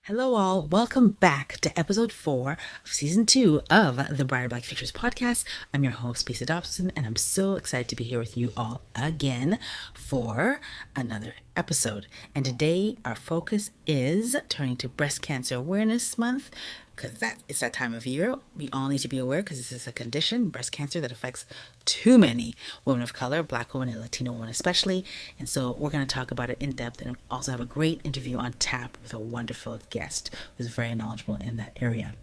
Hello, all. Welcome back to episode 4 of season 2 of the Brighter Black Futures podcast. I'm your host, Lisa Dobson, and I'm so excited to be here with you all again for another episode. And today, our focus is turning to Breast Cancer Awareness Month, because it's that time of year. We all need to be aware because this is a condition, breast cancer, that affects too many women of color, Black women and Latino women especially. And so we're going to talk about it in depth and also have a great interview on tap with a wonderful guest who's very knowledgeable in that area.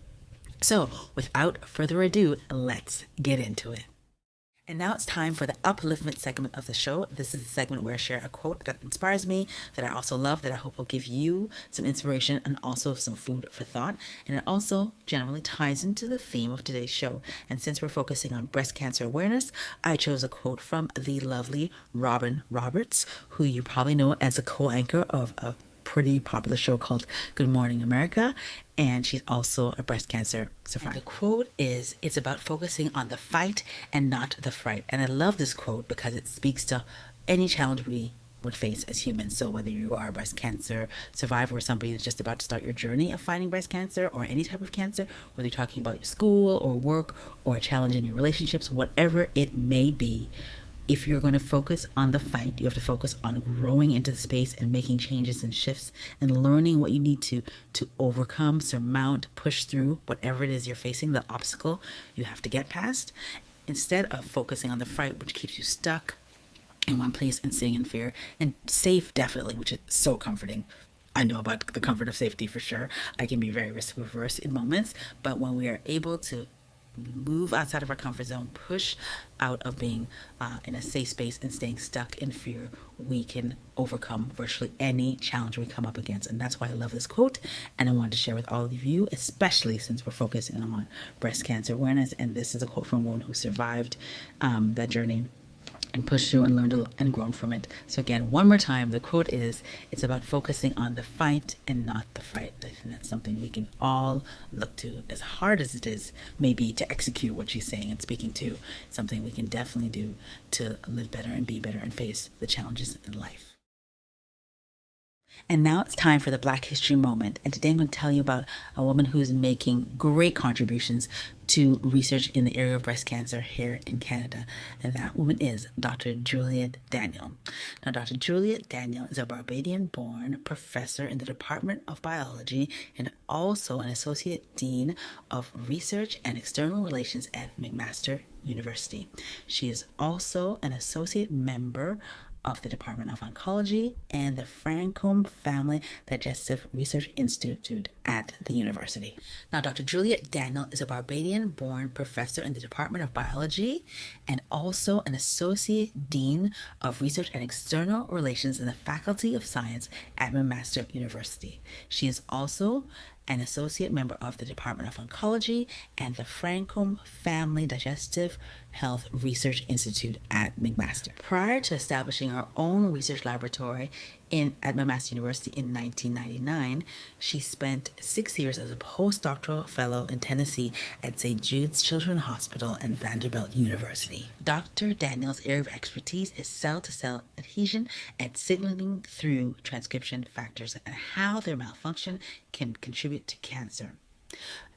So without further ado, let's get into it. And now it's time for the upliftment segment of the show. This is the segment where I share a quote that inspires me, that I also love, that I hope will give you some inspiration and also some food for thought. And it also generally ties into the theme of today's show. And since we're focusing on breast cancer awareness, I chose a quote from the lovely Robin Roberts, who you probably know as a co-anchor of a pretty popular show called Good Morning America, and she's also a breast cancer survivor. And the quote is, "It's about focusing on the fight and not the fright." And I love this quote because it speaks to any challenge we would face as humans. So whether you are a breast cancer survivor or somebody who's just about to start your journey of fighting breast cancer or any type of cancer, whether you're talking about your school or work or a challenge in your relationships, whatever it may be, if you're going to focus on the fight, you have to focus on growing into the space and making changes and shifts and learning what you need to overcome, surmount, push through whatever it is you're facing, the obstacle you have to get past, instead of focusing on the fight, which keeps you stuck in one place and sitting in fear, and safe definitely, which is so comforting. I know about the comfort of safety for sure. I can be very risk averse in moments, but when we are able to move outside of our comfort zone, push out of being in a safe space and staying stuck in fear, we can overcome virtually any challenge we come up against. And that's why I love this quote, and I wanted to share with all of you, especially since we're focusing on breast cancer awareness. And this is a quote from a woman who survived that journey and pushed through and learned and grown from it. So again, one more time, the quote is, "It's about focusing on the fight and not the fight." And that's something we can all look to, as hard as it is maybe to execute what she's saying and speaking to. Something we can definitely do to live better and be better and face the challenges in life. And now it's time for the Black History Moment. And today I'm going to tell you about a woman who's making great contributions to research in the area of breast cancer here in Canada. And that woman is Dr. Juliette Daniel. Now, Dr. Juliette Daniel is a Barbadian-born professor in the Department of Biology and also an Associate Dean of Research and External Relations at McMaster University. She is also an associate member of the Department of Oncology and the Francombe Family Digestive Research Institute at the university. Now, Dr. Juliette Daniel is a Barbadian-born professor in the Department of Biology and also an Associate Dean of Research and External Relations in the Faculty of Science at McMaster University. She is also an associate member of the Department of Oncology and the Francombe Family Digestive Health Research Institute at McMaster. Prior to establishing her own research laboratory at McMaster University in 1999, she spent 6 years as a postdoctoral fellow in Tennessee at St. Jude's Children's Hospital and Vanderbilt University. Dr. Daniel's area of expertise is cell-to-cell adhesion and signaling through transcription factors and how their malfunction can contribute to cancer.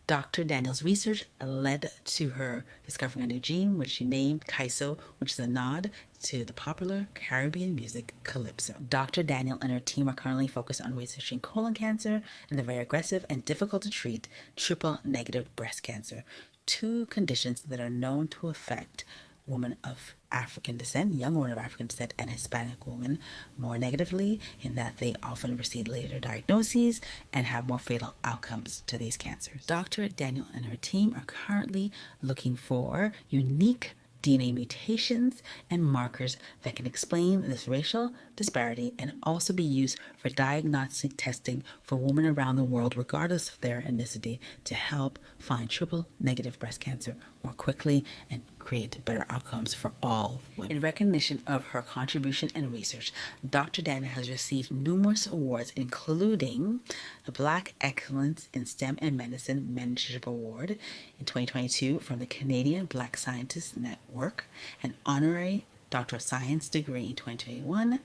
Dr. Daniel's research led to her discovering a new gene, which she named Kaiso, which is a nod to the popular Caribbean music calypso. Dr. Daniel and her team are currently focused on researching colon cancer and the very aggressive and difficult to treat triple-negative breast cancer, two conditions that are known to affect women of African descent, young women of African descent, and Hispanic women more negatively, in that they often receive later diagnoses and have more fatal outcomes to these cancers. Dr. Daniel and her team are currently looking for unique DNA mutations and markers that can explain this racial disparity and also be used for diagnostic testing for women around the world, regardless of their ethnicity, to help find triple-negative breast cancer more quickly and create better outcomes for all women. In recognition of her contribution and research, Dr. Daniel has received numerous awards, including the Black Excellence in STEM and Medicine Mentorship Award in 2022 from the Canadian Black Scientists Network, an honorary Doctor of Science degree in 2021,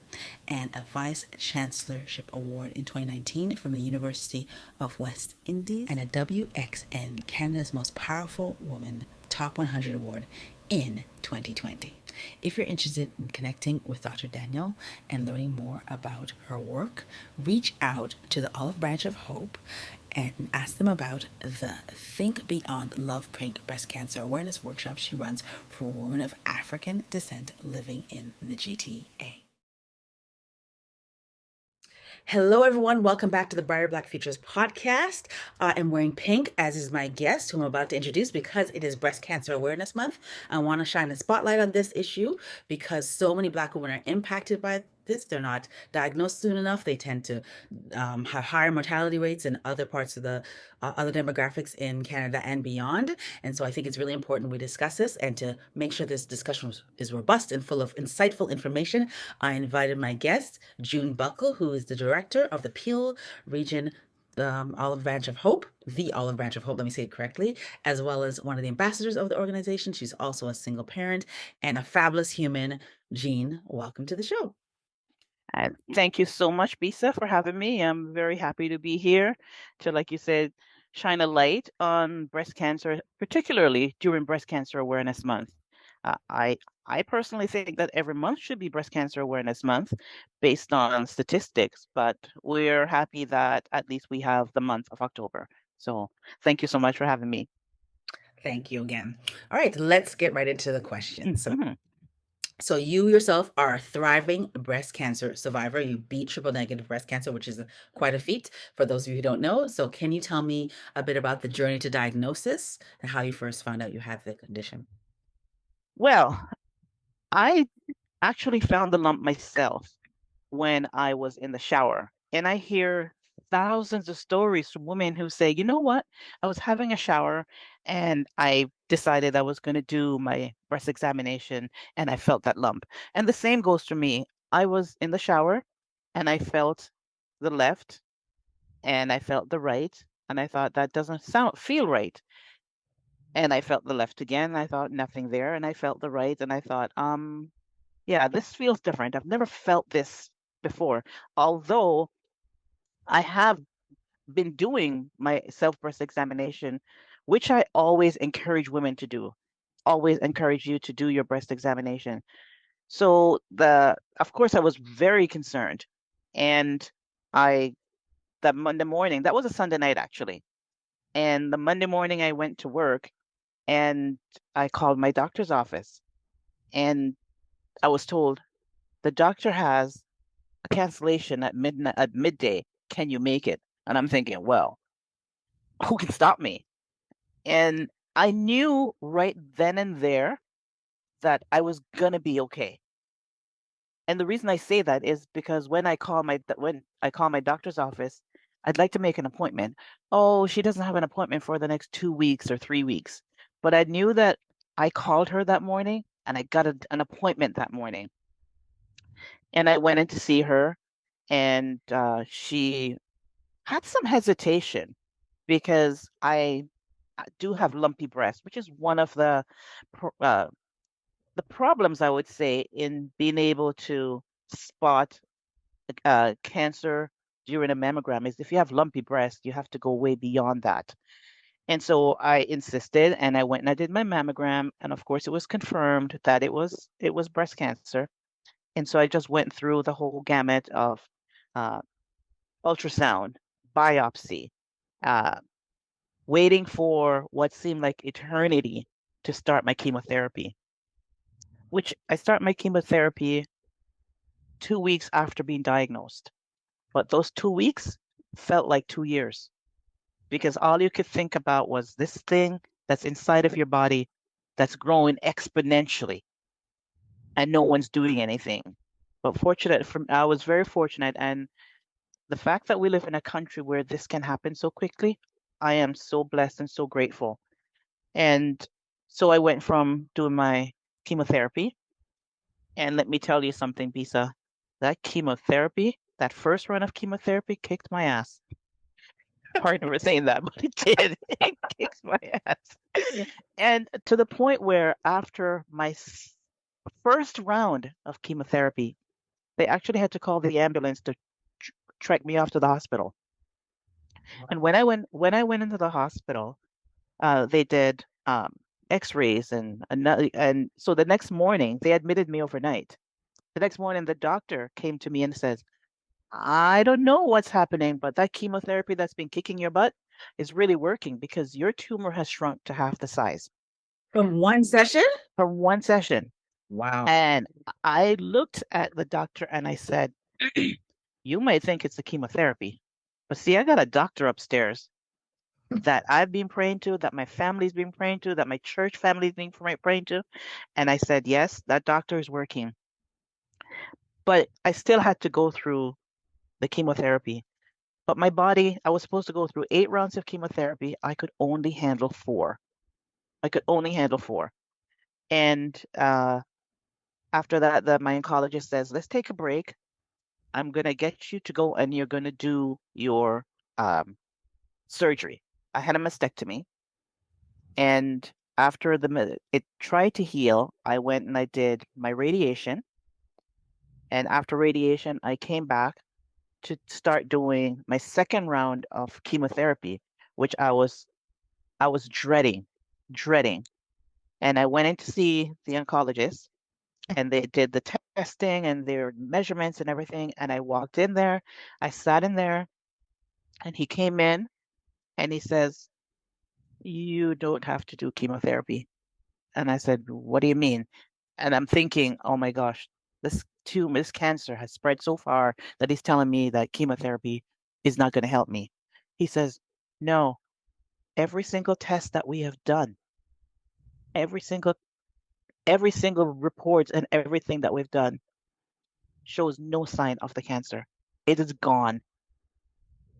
and a Vice Chancellorship Award in 2019 from the University of West Indies, and a WXN Canada's Most Powerful Woman Top 100 Award in 2020. If you're interested in connecting with Dr. Daniel and learning more about her work, reach out to the Olive Branch of Hope and ask them about the Think Beyond Love Pink Breast Cancer Awareness Workshop she runs for women of African descent living in the GTA. Hello, everyone. Welcome back to the Brighter Black Futures podcast. I'm wearing pink, as is my guest, who I'm about to introduce because it is Breast Cancer Awareness Month. I want to shine a spotlight on this issue because so many Black women are impacted by this. They're not diagnosed soon enough. They tend to have higher mortality rates in other parts of the other demographics in Canada and beyond. And so I think it's really important we discuss this, and to make sure this discussion is robust and full of insightful information, I invited my guest, June Buckle, who is the director of the Peel Region Olive Branch of Hope, the Olive Branch of Hope, let me say it correctly, as well as one of the ambassadors of the organization. She's also a single parent and a fabulous human. Jean, welcome to the show. Thank you so much, Bisa, for having me. I'm very happy to be here to, like you said, shine a light on breast cancer, particularly during Breast Cancer Awareness Month. Uh, I I personally think that every month should be Breast Cancer Awareness Month based on statistics, but we're happy that at least we have the month of October. So thank you so much for having me. Thank you again. All right, let's get right into the questions. Mhm. So you yourself are a thriving breast cancer survivor. You beat triple negative breast cancer, which is quite a feat for those of you who don't know. So can you tell me a bit about the journey to diagnosis and how you first found out you had the condition? Well, I actually found the lump myself when I was in the shower. And I hear thousands of stories from women who say, you know what? I was having a shower and I decided I was going to do my breast examination and I felt that lump. And the same goes for me. I was in the shower and I felt the left and I felt the right. And I thought that doesn't feel right. And I felt the left again. I thought nothing there. And I felt the right. And I thought, yeah, this feels different. I've never felt this before. Although I have been doing my self-breast examination, which I always encourage women to do. Always encourage you to do your breast examination. So of course, I was very concerned, and I that Monday morning, that was a Sunday night actually, and the Monday morning I went to work and I called my doctor's office, and I was told the doctor has a cancellation at midnight at midday. Can you make it? And I'm thinking, well, who can stop me? And I knew right then and there that I was gonna be okay. And the reason I say that is because when I call my doctor's office, I'd like to make an appointment. Oh, she doesn't have an appointment for the next 2 weeks or 3 weeks. But I knew that I called her that morning and I got an appointment that morning. And I went in to see her, and she had some hesitation because I do have lumpy breast, which is one of the problems I would say in being able to spot cancer during a mammogram is if you have lumpy breast, you have to go way beyond that. And so I insisted, and I went and I did my mammogram, and of course it was confirmed that it was breast cancer. And so I just went through the whole gamut of uh, ultrasound, biopsy, uh, waiting for what seemed like eternity to start my chemotherapy, which I start my chemotherapy 2 weeks after being diagnosed. But those 2 weeks felt like 2 years because all you could think about was this thing that's inside of your body that's growing exponentially and no one's doing anything. But I was very fortunate. And the fact that we live in a country where this can happen so quickly, I am so blessed and so grateful. And so I went from doing my chemotherapy. And let me tell you something, Bisa, that chemotherapy, that first run of chemotherapy kicked my ass. Pardon for saying that, but it did. It kicked my ass. And to the point where after my First round of chemotherapy, they actually had to call the ambulance to trek me off to the hospital. And when I went into the hospital, they did X-rays and so the next morning they admitted me overnight. The next morning the doctor came to me and says, I don't know what's happening, but that chemotherapy that's been kicking your butt is really working because your tumor has shrunk to half the size From one session? from one session. Wow. And I looked at the doctor and I said, you might think it's the chemotherapy, but see, I got a doctor upstairs that I've been praying to, that my family's been praying to, that my church family's been praying to. And I said, yes, that doctor is working. But I still had to go through the chemotherapy. But my body, I was supposed to go through 8 rounds of chemotherapy. I could only handle 4. I could only handle 4. And after that, my oncologist says, let's take a break. I'm going to get you to go and you're going to do your um, surgery. I had a mastectomy. And after it tried to heal, I went and I did my radiation. And after radiation, I came back to start doing my second round of chemotherapy, which I was dreading. And I went in to see the oncologist, and they did the testing and their measurements and everything. And I walked in there, I sat in there, and he came in and he says, you don't have to do chemotherapy. And I said, what do you mean? And I'm thinking, oh my gosh, this cancer has spread so far that he's telling me that chemotherapy is not going to help me. He says, no, every single test that we have done, every single every single report and everything that we've done shows no sign of the cancer. It is gone.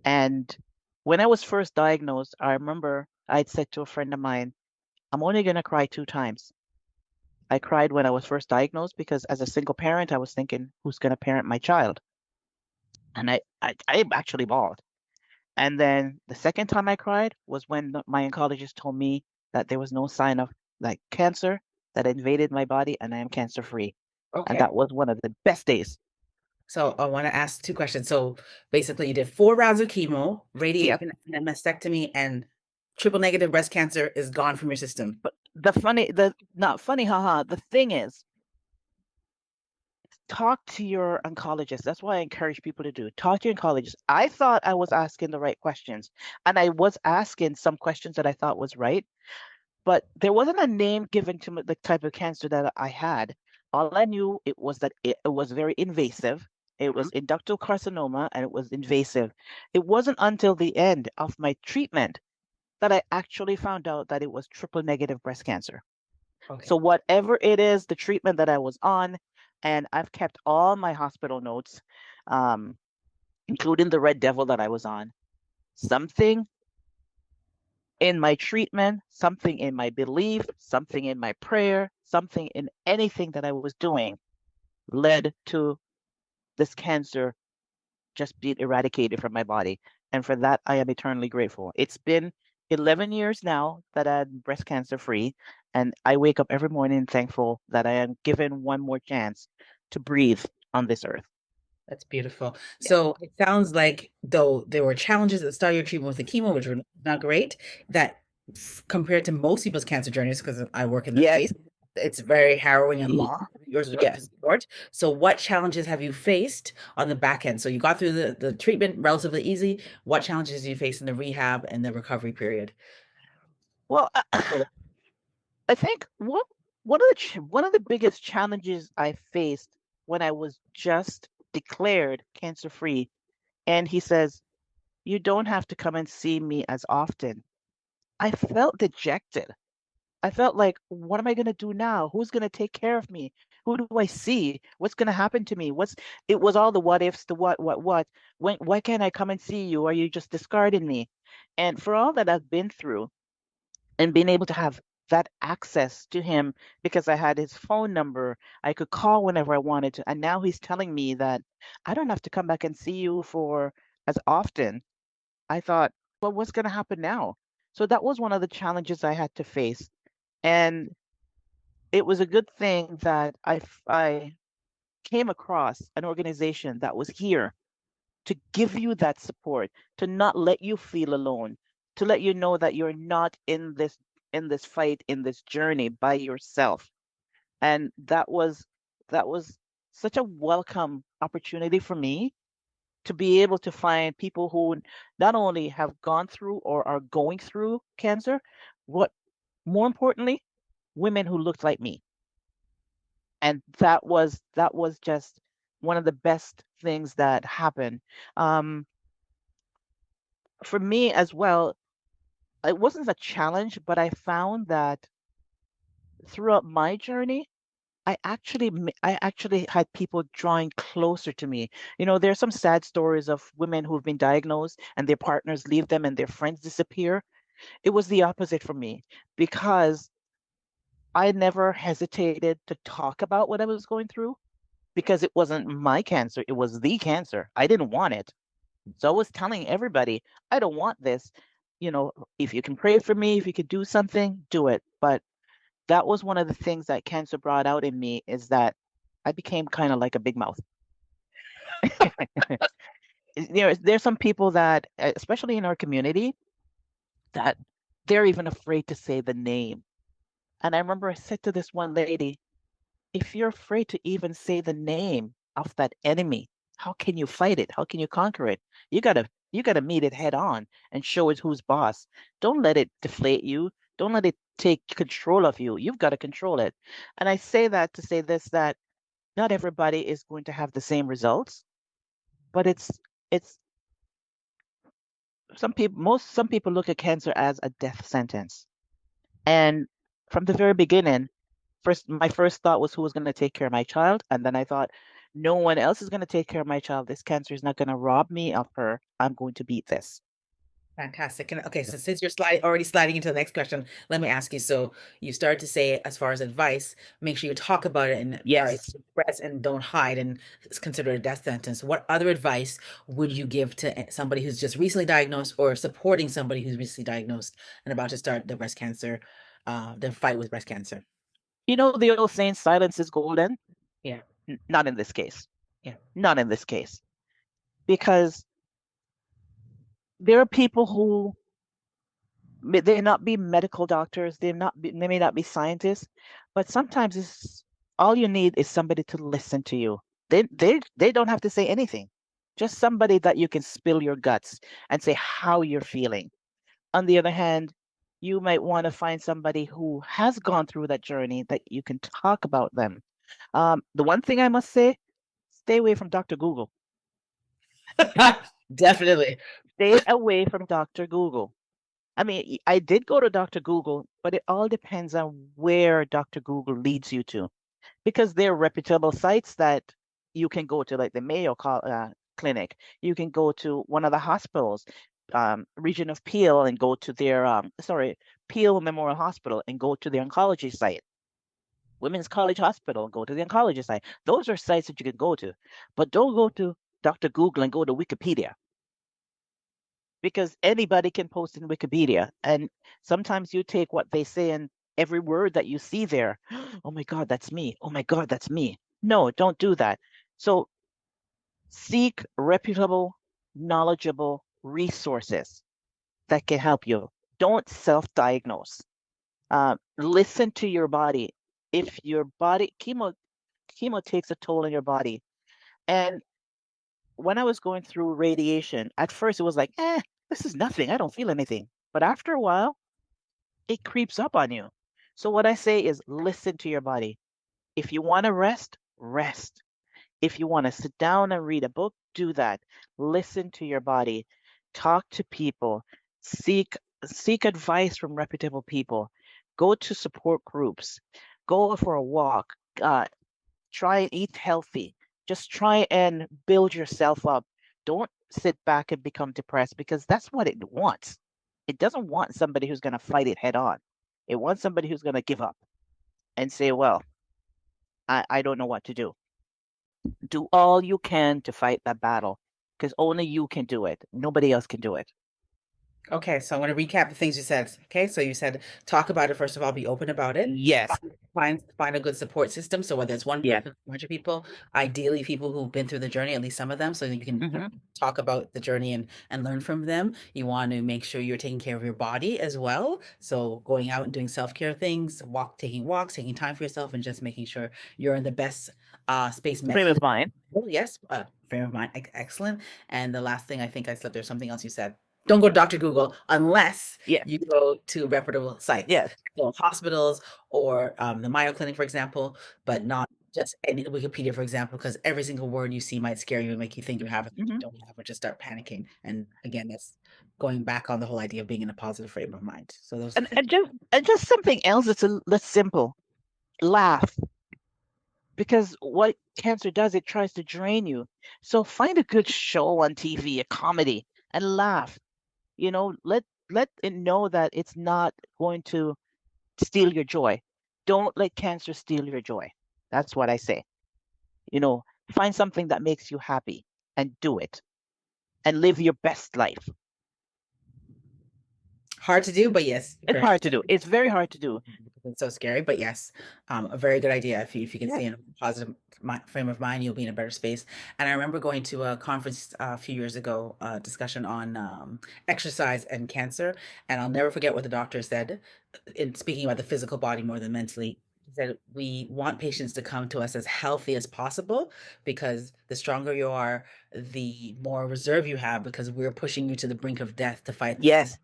And when I was first diagnosed, I remember I'd said to a friend of mine, I'm only going to cry 2 times. I cried when I was first diagnosed because as a single parent, I was thinking, who's going to parent my child? And I actually bawled. And then the second time I cried was when my oncologist told me that there was no sign of like cancer that invaded my body and I am cancer free. And Okay. that was one of the best days. So I want to ask two questions. So basically, you did 4 rounds of chemo, Yep. radiation, and a mastectomy, and triple negative breast cancer is gone from your system. But the not funny, haha. The thing is, talk to your oncologist. That's why I encourage people to do. Talk to your oncologist. I thought I was asking the right questions, and I was asking some questions that I thought was right, but there wasn't a name given to the type of cancer that I had. All I knew it was that it was very invasive. It was inductal carcinoma, and it was invasive. It wasn't until the end of my treatment that I actually found out that it was triple negative breast cancer. Okay. So whatever it is, the treatment that I was on, and I've kept all my hospital notes, um, including the Red Devil that I was on. Something in my treatment, something in my belief, something in my prayer, something in anything that I was doing led to this cancer just being eradicated from my body. And for that, I am eternally grateful. It's been 11 years now that I'm breast cancer free. And I wake up every morning thankful that I am given one more chance to breathe on this earth. That's beautiful. Yeah. So it sounds like though there were challenges at the start of your treatment with the chemo, which were not great, that compared to most people's cancer journeys, because I work in the Yes. space, it's very harrowing and long. Yours was Yes. short. So what challenges have you faced on the back end? So you got through the treatment relatively easy. What challenges do you face in the rehab and the recovery period? Well, I think one of the biggest challenges I faced when I was just declared cancer free, and he says, "You don't have to come and see me as often." I felt dejected. I felt like, what am I going to do now? Who's going to take care of me? Who do I see? What's going to happen to me? It was all the what ifs, the what. Why can't I come and see you? Are you just discarding me? And for all that I've been through and being able to have that access to him because I had his phone number, I could call whenever I wanted to. And now he's telling me that I don't have to come back and see you for as often. I thought, well, what's going to happen now? So that was one of the challenges I had to face. And it was a good thing that I came across an organization that was here to give you that support, to not let you feel alone, to let you know that you're not in this fight, in this journey by yourself. And that was such a welcome opportunity for me to be able to find people who not only have gone through or are going through cancer, what more importantly, women who looked like me. And that was just one of the best things that happened. Um, for me as well, it wasn't a challenge, but I found that throughout my journey, I actually had people drawing closer to me. You know, there are some sad stories of women who've been diagnosed and their partners leave them and their friends disappear. It was the opposite for me because I never hesitated to talk about what I was going through because it wasn't my cancer, it was the cancer. I didn't want it. So I was telling everybody, I don't want this. You know, if you can pray for me, if you could do something, do it. But that was one of the things that cancer brought out in me is that I became kind of like a big mouth. There's some people that, especially in our community, that they're even afraid to say the name. And I remember I said to this one lady, if you're afraid to even say the name of that enemy, how can you fight it? How can you conquer it? You gotta meet it head on and show it who's boss. Don't let it deflate you. Don't let it take control of you. You've got to control it. And I say that to say this, that not everybody is going to have the same results, but it's some people look at cancer as a death sentence. And from the very beginning, my first thought was who was going to take care of my child, and then I thought no one else is going to take care of my child. This cancer is not going to rob me of her. I'm going to beat this. Fantastic. And okay, so since you're already sliding into the next question, let me ask you. So you started to say, as far as advice, make sure you talk about it and Yes. express and don't hide, and it's considered a death sentence. What other advice would you give to somebody who's just recently diagnosed or supporting somebody who's recently diagnosed and about to start the breast cancer, the fight with breast cancer? You know the old saying, silence is golden? Yeah, Not in this case. yeah. Not in this case. Because there are people who they not be medical doctors, they may not be scientists, but sometimes it's all you need is somebody to listen to you. They don't have to say anything. Just somebody that you can spill your guts and say how you're feeling. On the other hand, you might want to find somebody who has gone through that journey that you can talk about them. The one thing I must say, stay away from Dr. Google. Definitely. Stay away from Dr. Google. I mean, I did go to Dr. Google, but it all depends on where Dr. Google leads you to, because there are reputable sites that you can go to, like the Clinic. You can go to one of the hospitals, region of Peel, and go to their, Peel Memorial Hospital and go to the oncology site. Women's College Hospital, go to the oncology site. Those are sites that you can go to, but don't go to Dr. Google and go to Wikipedia because anybody can post in Wikipedia. And sometimes you take what they say and every word that you see there, oh my God, that's me. Oh my God, that's me. No, don't do that. So seek reputable, knowledgeable resources that can help you. Don't self-diagnose. Listen to your body. If your body, chemo takes a toll on your body. And when I was going through radiation, at first it was like, this is nothing. I don't feel anything. But after a while, it creeps up on you. So what I say is listen to your body. If you want to rest, rest. If you want to sit down and read a book, do that. Listen to your body. Talk to people. Seek seek advice from reputable people. Go to support groups. Go for a walk. Try and eat healthy. Just try and build yourself up. Don't sit back and become depressed because that's what it wants. It doesn't want somebody who's going to fight it head on. It wants somebody who's going to give up and say, well, I don't know what to do. Do all you can to fight that battle because only you can do it. Nobody else can do it. Okay, so I'm going to recap the things you said. Okay, so you said talk about it first of all, be open about it. Yes. Find a good support system. So whether it's one Yes. person, 100 people, ideally people who've been through the journey, at least some of them, so that you can Hmm. talk about the journey and learn from them. You want to make sure you're taking care of your body as well. So going out and doing self-care things, taking walks, taking time for yourself, and just making sure you're in the best space Frame mentally. of mind. Oh, yes, frame of mind. Excellent. And the last thing I think I slipped, there's something else you said. Don't go to Dr. Google unless Yes. you go to reputable sites, Yes. so hospitals or the Mayo Clinic, for example, but not just any Wikipedia, for example, because every single word you see might scare you and make you think you have it, you Hmm. don't have, or just start panicking. And again, that's going back on the whole idea of being in a positive frame of mind. So those, And just something else that's simple. Laugh. Because what cancer does, it tries to drain you. So find a good show on TV, a comedy, and laugh. Let it know that it's not going to steal your joy. Don't let cancer steal your joy. That's what I say. You know, find something that makes you happy and do it and live your best life. hard to do, but yes, It's very hard to do. It's very hard to do. it's so scary, but yes, a very good idea. If you can Yeah. stay in a positive frame of mind, you'll be in a better space. And I remember going to a conference a few years ago, discussion on exercise and cancer, and I'll never forget what the doctor said in speaking about the physical body more than mentally. He said we want patients to come to us as healthy as possible because the stronger you are, the more reserve you have because we're pushing you to the brink of death to fight. Yes.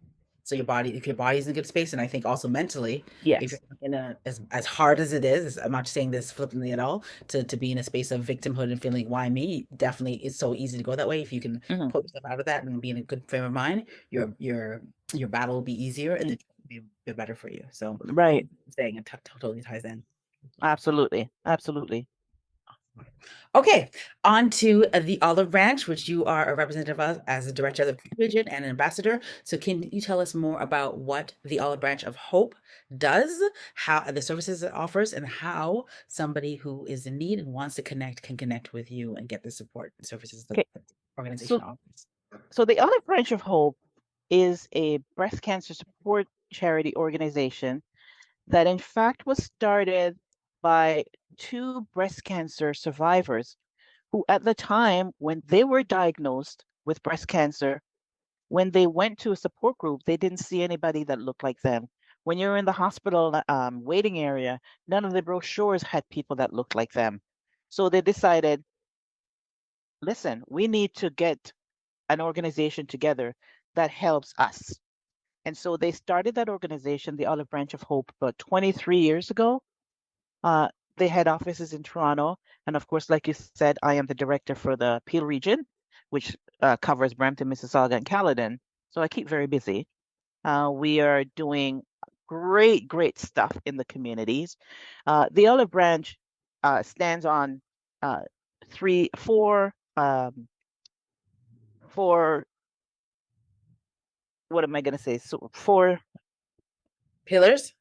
So if your body's in a good space, and I think also mentally, if you're Yes. in a as hard as it is, I'm not saying this flippantly at all, to be in a space of victimhood and feeling why me, definitely it's so easy to go that way. If you can Hmm. pull yourself out of that and be in a good frame of mind, your battle will be easier and it will be better for you. So Right. saying it totally ties in. Absolutely. Absolutely. Okay, on to the Olive Branch, which you are a representative of as a director of the region and an ambassador. So, can you tell us more about what the Olive Branch of Hope does, how the services it offers, and how somebody who is in need and wants to connect can connect with you and get the support and services the Okay. organization So offers? so the Olive Branch of Hope is a breast cancer support charity organization that in fact was started by two breast cancer survivors who at the time when they were diagnosed with breast cancer, when they went to a support group, they didn't see anybody that looked like them. When you're in the hospital waiting area, none of the brochures had people that looked like them. So they decided, listen, we need to get an organization together that helps us. And so they started that organization, the Olive Branch of Hope, about 23 years ago. Uh, they had offices in Toronto. And of course, like you said, I am the director for the Peel region, which covers Brampton, Mississauga, and Caledon. So I keep very busy. We are doing great, great stuff in the communities. The Olive Branch stands on uh, three, four, what am I going to say? So four. Pillars,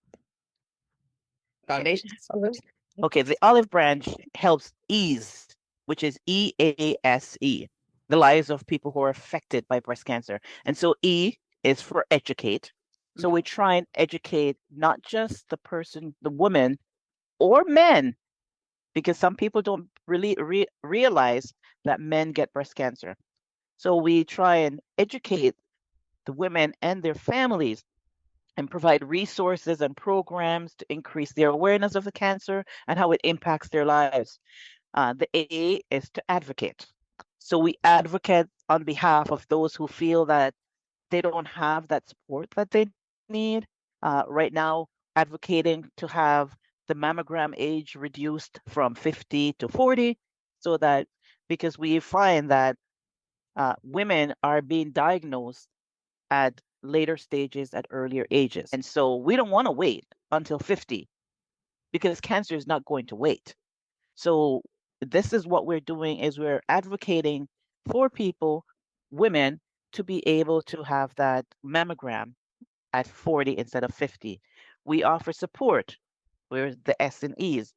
foundations, pillars. Okay, the Olive Branch helps ease, which is EASE, the lives of people who are affected by breast cancer. And so E is for educate. So we try and educate not just the person, the woman, or men, because some people don't really realize that men get breast cancer. So we try and educate the women and their families and provide resources and programs to increase their awareness of the cancer and how it impacts their lives. The A is to advocate. So we advocate on behalf of those who feel that they don't have that support that they need. Right now, advocating to have the mammogram age reduced from 50 to 40, so that because we find that women are being diagnosed at later stages at earlier ages. And so we don't want to wait until 50 because cancer is not going to wait. So this is what we're doing is we're advocating for people, women, to be able to have that mammogram at 40 instead of 50. We offer support, where's the S and E's,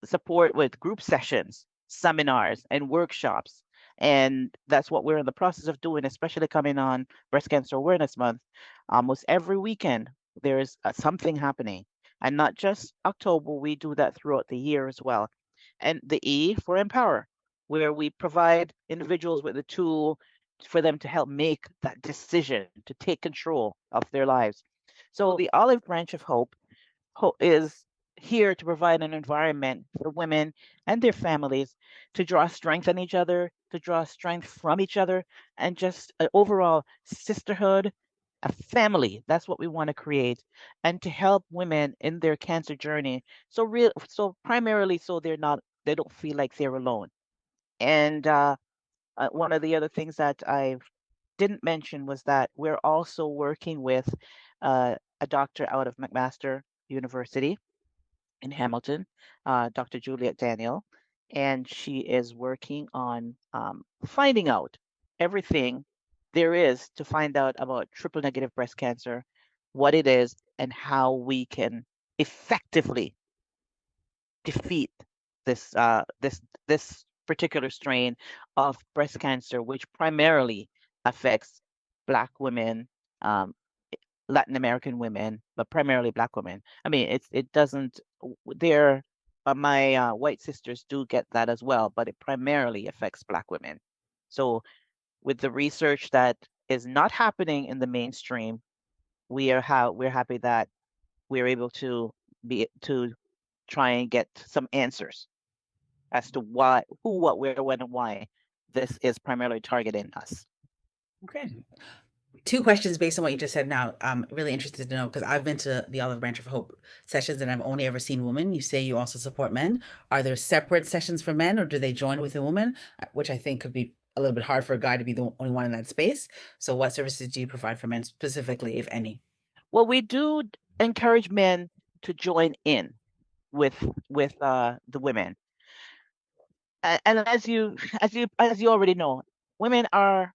support with group sessions, seminars, and workshops. And that's what we're in the process of doing, especially coming on Breast Cancer Awareness Month. Almost every weekend, there's something happening. And not just October, we do that throughout the year as well. And the E for empower, where we provide individuals with the tool for them to help make that decision to take control of their lives. So the olive branch of hope is here to provide an environment for women and their families to draw strength on each other, to draw strength from each other, and just an overall sisterhood, a family. That's what we want to create, and to help women in their cancer journey. So primarily, so they don't feel like they're alone. And one of the other things that I didn't mention was that we're also working with a doctor out of McMaster University in Hamilton, Dr. Juliet Daniel, and she is working on finding out everything there is to find out about triple negative breast cancer, what it is, and how we can effectively defeat this particular strain of breast cancer, which primarily affects Black women, um, Latin American women, but primarily Black women. I mean, it doesn't. There, my white sisters do get that as well, but it primarily affects Black women. So, with the research that is not happening in the mainstream, we're happy that we're able to try and get some answers as to why, who, what, where, when, and why this is primarily targeting us. Okay. Two questions based on what you just said now. I'm really interested to know because I've been to the Olive Branch of Hope sessions and I've only ever seen women. You say you also support men. Are there separate sessions for men or do they join with a woman? Which I think could be a little bit hard for a guy to be the only one in that space. So, what services do you provide for men specifically, if any? Well, we do encourage men to join in with the women. And as you already know, women are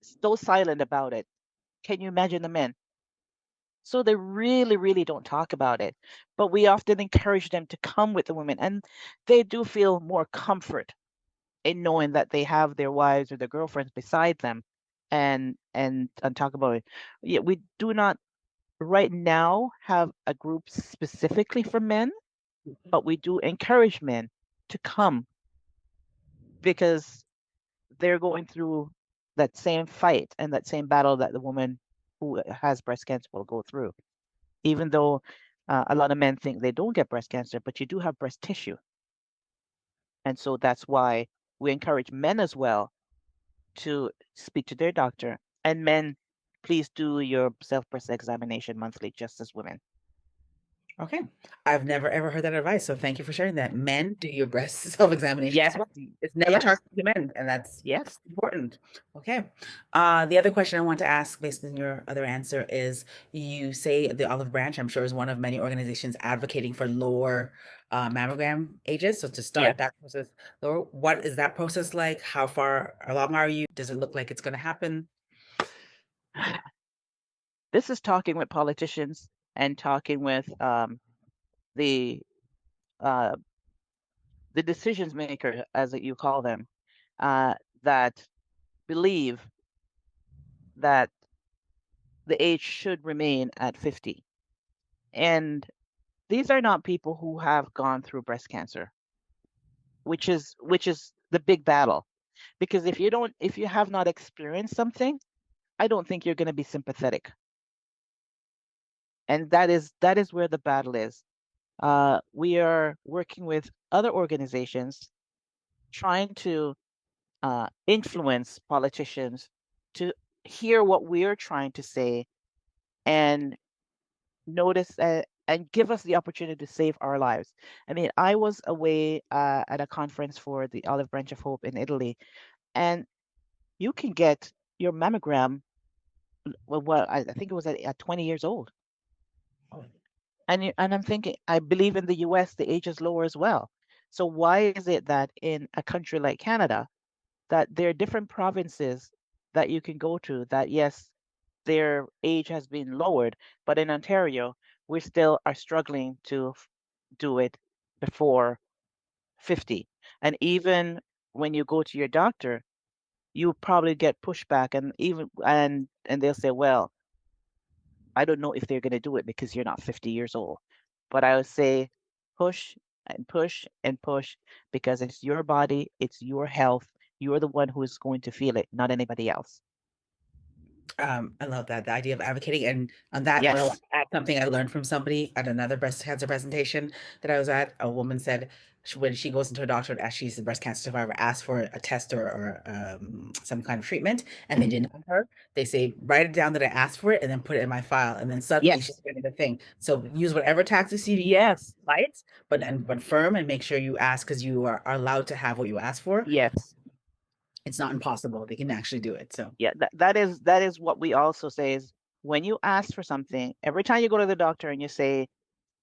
so silent about it. Can you imagine the men? So they really, really don't talk about it. But we often encourage them to come with the women, and they do feel more comfort in knowing that they have their wives or their girlfriends beside them and talk about it. Yeah, we do not right now have a group specifically for men, but we do encourage men to come because they're going through that same fight and that same battle that the woman who has breast cancer will go through. Even though a lot of men think they don't get breast cancer, but you do have breast tissue. And so that's why we encourage men as well to speak to their doctor. And men, please do your self breast examination monthly, just as women. Okay. I've never ever heard that advice. So thank you for sharing that. Men, do your breast self-examination as Yes, well. It's never yes, targeted to men, and that's yes. important. Okay. The other question I want to ask, based on your other answer, is you say the Olive Branch, I'm sure, is one of many organizations advocating for lower mammogram ages. So to Yeah. start that process lower, what is that process like? How far along are you? Does it look like it's going to happen? This is talking with politicians and talking with the uh, the decisions maker, as you call them, that believe that the age should remain at 50. And these are not people who have gone through breast cancer, which is the big battle. Because if you have not experienced something, I don't think you're going to be sympathetic. And that is where the battle is. We are working with other organizations trying to influence politicians to hear what we're trying to say and notice and give us the opportunity to save our lives. I mean, I was away at a conference for the Olive Branch of Hope in Italy, and you can get your mammogram. Well, I think it was at 20 years old, and I'm thinking, I believe in the U.S. the age is lower as well. So why is it that in a country like Canada that there are different provinces that you can go to that yes, their age has been lowered, but in Ontario, we still are struggling to do it before 50. And even when you go to your doctor, you probably get pushback and they'll say, well, I don't know if they're going to do it because you're not 50 years old. But I would say push and push and push because it's your body, it's your health. You're the one who is going to feel it, not anybody else. I love that, the idea of advocating. And on that, I want Yes. to add something I learned from somebody at another breast cancer presentation that I was at. A woman said when she goes into a doctor and asks, she's a breast cancer survivor, asks for a test or some kind of treatment, and they deny her. They say, write it down that I asked for it, and then put it in my file. And then suddenly she's Yes. getting the thing. So use whatever tactics you Yes. light, but firm, and make sure you ask because you are allowed to have what you ask for. Yes. It's not impossible. They can actually do it. So. Yeah, that is what we also say is when you ask for something, every time you go to the doctor and you say,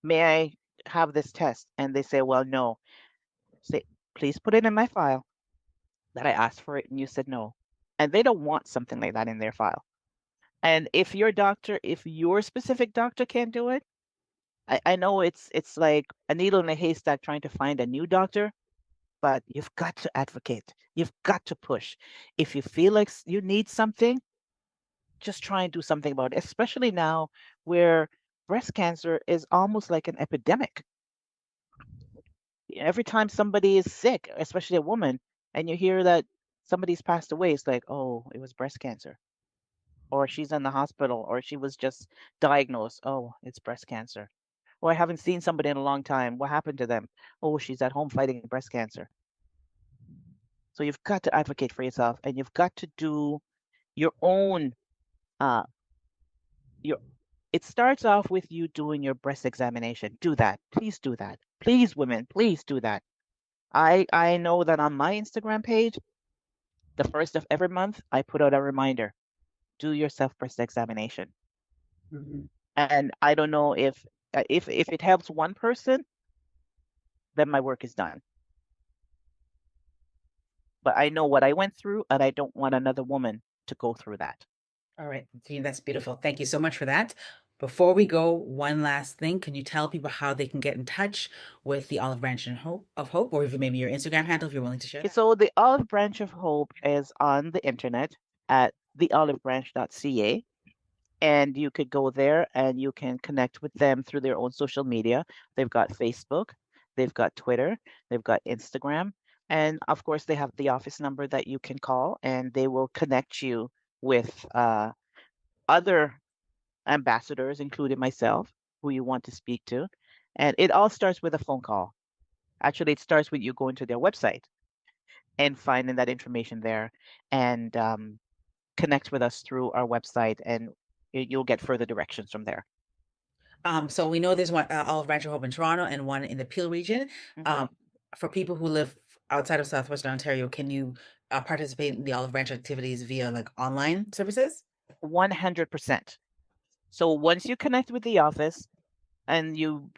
"May I have this test?" and they say, "Well, no." Say, "Please put it in my file that I asked for it and you said no." And they don't want something like that in their file. And if your specific doctor can't do it, I know it's like a needle in a haystack trying to find a new doctor, but you've got to advocate. You've got to push. If you feel like you need something, just try and do something about it, especially now where breast cancer is almost like an epidemic. Every time somebody is sick, especially a woman, and you hear that somebody's passed away, it's like, oh, it was breast cancer, or she's in the hospital, or she was just diagnosed. Oh, it's breast cancer. Or I haven't seen somebody in a long time. What happened to them? Oh, she's at home fighting breast cancer. So you've got to advocate for yourself, and you've got to do your own uh, your it starts off with you doing your breast examination. Do that. Please do that. Please, women, please do that. I know that on my Instagram page, the first of every month, I put out a reminder. Do your self breast examination. Mhm. And I don't know if it helps one person, then my work is done. But I know what I went through, and I don't want another woman to go through that. All right, Jean, that's beautiful. Thank you so much for that. Before we go, one last thing. Can you tell people how they can get in touch with the Olive Branch and Hope of Hope, or even maybe your Instagram handle if you're willing to share Okay, that? so the Olive Branch of Hope is on the internet at theolivebranch.ca. And you could go there and you can connect with them through their own social media. They've got Facebook, they've got Twitter, they've got Instagram, and of course they have the office number that you can call, and they will connect you with other ambassadors, including myself, who you want to speak to. And it all starts with a phone call. Actually, it starts with you going to their website and finding that information there, and connect with us through our website, and you'll get further directions from there. So we know there's one Olive Branch of Hope in Toronto and one in the Peel region. Mhm. Um, for people who live outside of Southwestern Ontario, can you participate in the Olive Branch activities via like online services? 100%. So once you connect with the office and you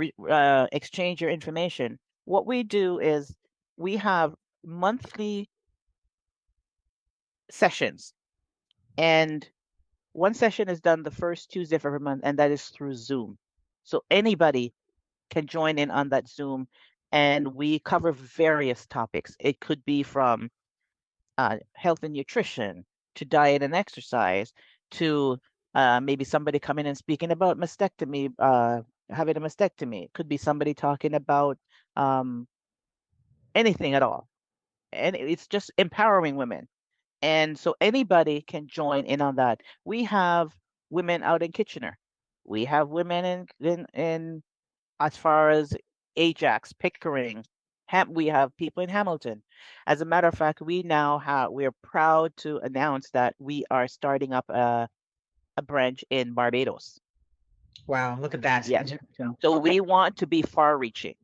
exchange your information, what we do is we have monthly sessions, and one session is done the first Tuesday of every month, and that is through Zoom. So anybody can join in on that Zoom, and we cover various topics. It could be from health and nutrition to diet and exercise to maybe somebody coming and speaking about mastectomy, having a mastectomy. It could be somebody talking about um, anything at all. And it's just empowering women. And so anybody can join in on that. We have women out in Kitchener. We have women in as far as Ajax, Pickering. We have people in Hamilton. As a matter of fact, we are proud to announce that we are starting up a branch in Barbados. Wow, look at that. Yes. So we want to be far reaching.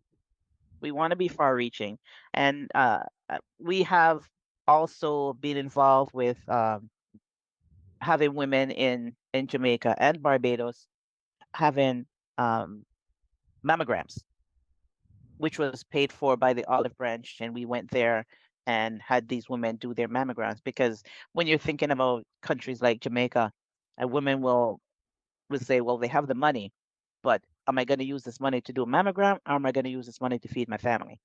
We want to be far reaching. And we have also been involved with having women in Jamaica and Barbados having um, mammograms, which was paid for by the Olive Branch, and we went there and had these women do their mammograms. Because when you're thinking about countries like Jamaica, a woman will say, well, they have the money, but am I going to use this money to do a mammogram, or am I going to use this money to feed my family?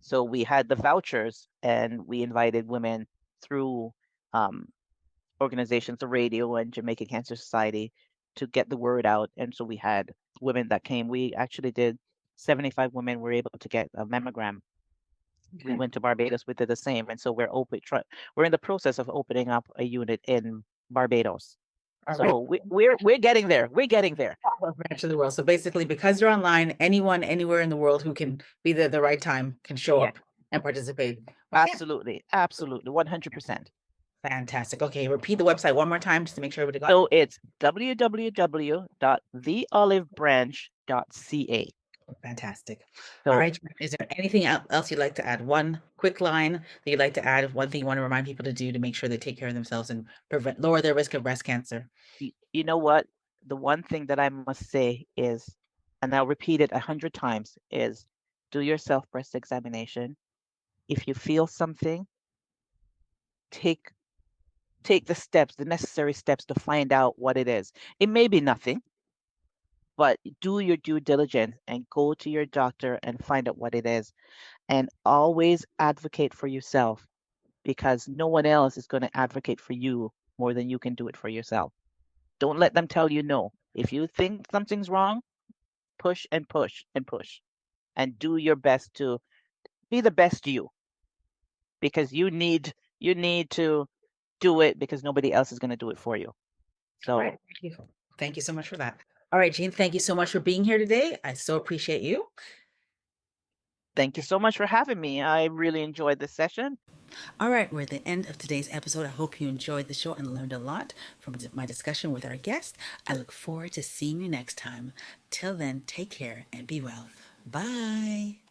So we had the vouchers, and we invited women through um, organizations, the radio and Jamaican Cancer Society, to get the word out. And so we had women that came. We actually did 75 women were able to get a mammogram. We Okay. went to Barbados, we did the same. And so we're in the process of opening up a unit in Barbados. All right. So we're getting there. We're getting there. Well, branch of the world. So basically, because you're online, anyone anywhere in the world who can be there at the right time can show Yeah, up and participate. Okay. absolutely. Absolutely. 100%. Fantastic. Okay, repeat the website one more time just to make sure everybody got it. So it's www.theolivebranch.ca. Fantastic. All So right. Is there anything else you'd like to add? One quick line that you'd like to add? One thing you want to remind people to do to make sure they take care of themselves and lower their risk of breast cancer? you know what? The one thing that I must say is, and I'll repeat it 100 times, is do your self breast examination. If you feel something, take the steps, the necessary steps to find out what it is. It may be nothing, but do your due diligence and go to your doctor and find out what it is. And always advocate for yourself, because no one else is going to advocate for you more than you can do it for yourself. Don't let them tell you no. If you think something's wrong, push and push and push and do your best to be the best you, because you need to do it, because nobody else is going to do it for you. So Right. Thank you. Thank you so much for that. All right, Jean, thank you so much for being here today. I so appreciate you. thank you so much for having me. I really enjoyed this session. All right, we're at the end of today's episode. I hope you enjoyed the show and learned a lot from my discussion with our guest. I look forward to seeing you next time. Till then, take care and be well. Bye.